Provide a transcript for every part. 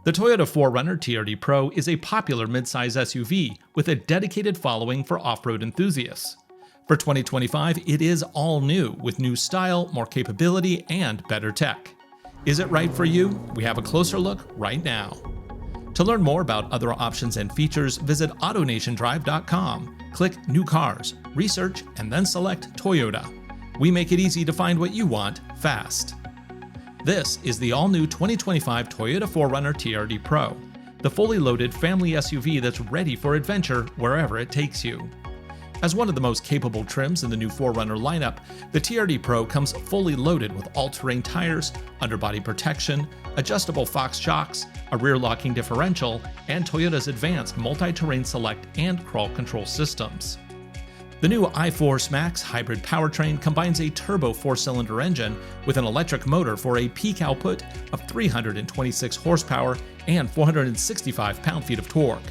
The Toyota 4Runner TRD Pro is a popular midsize SUV with a dedicated following for off-road enthusiasts. For 2025, it is all new, with new style, more capability, and better tech. Is it right for you? We have a closer look right now. To learn more about other options and features, visit AutoNationDrive.com. Click New Cars, Research, and then select Toyota. We make it easy to find what you want, fast. This is the all-new 2025 Toyota 4Runner TRD Pro, the fully loaded family SUV that's ready for adventure wherever it takes you. As one of the most capable trims in the new 4Runner lineup, the TRD Pro comes fully loaded with all-terrain tires, underbody protection, adjustable Fox shocks, a rear-locking differential, and Toyota's advanced multi-terrain select and crawl control systems. The new i4 Max hybrid powertrain combines a turbo 4-cylinder engine with an electric motor for a peak output of 326 horsepower and 465 pound-feet of torque.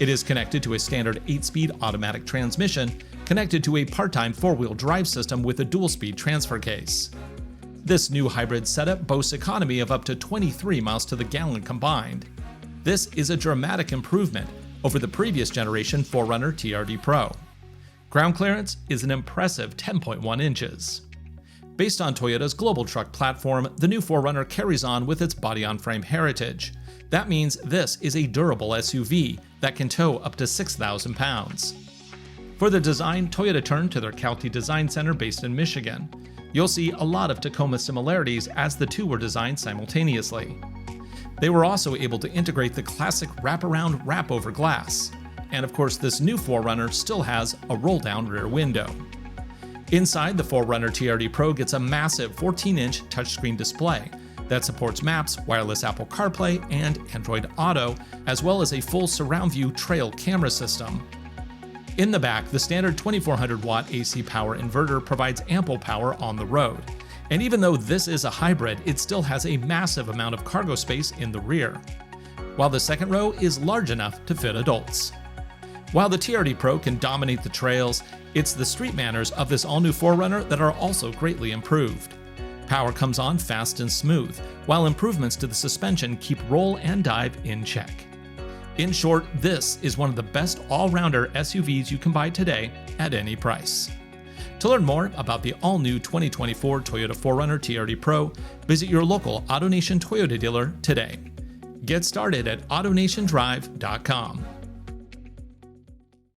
It is connected to a standard 8-speed automatic transmission, connected to a part-time 4-wheel drive system with a dual-speed transfer case. This new hybrid setup boasts economy of up to 23 miles to the gallon combined. This is a dramatic improvement over the previous generation 4Runner TRD Pro. Ground clearance is an impressive 10.1 inches. Based on Toyota's global truck platform, the new 4Runner carries on with its body-on-frame heritage. That means this is a durable SUV that can tow up to 6,000 pounds. For the design, Toyota turned to their Calty Design Center based in Michigan. You'll see a lot of Tacoma similarities as the two were designed simultaneously. They were also able to integrate the classic wraparound Wrapover Glass. And of course, this new 4Runner still has a roll-down rear window. Inside, the 4Runner TRD Pro gets a massive 14-inch touchscreen display that supports Maps, wireless Apple CarPlay, and Android Auto, as well as a full surround view trail camera system. In the back, the standard 2400-watt AC power inverter provides ample power on the road. And even though this is a hybrid, it still has a massive amount of cargo space in the rear, while the second row is large enough to fit adults. While the TRD Pro can dominate the trails, it's the street manners of this all-new 4Runner that are also greatly improved. Power comes on fast and smooth, while improvements to the suspension keep roll and dive in check. In short, this is one of the best all-rounder SUVs you can buy today at any price. To learn more about the all-new 2024 Toyota 4Runner TRD Pro, visit your local AutoNation Toyota dealer today. Get started at AutoNationDrive.com.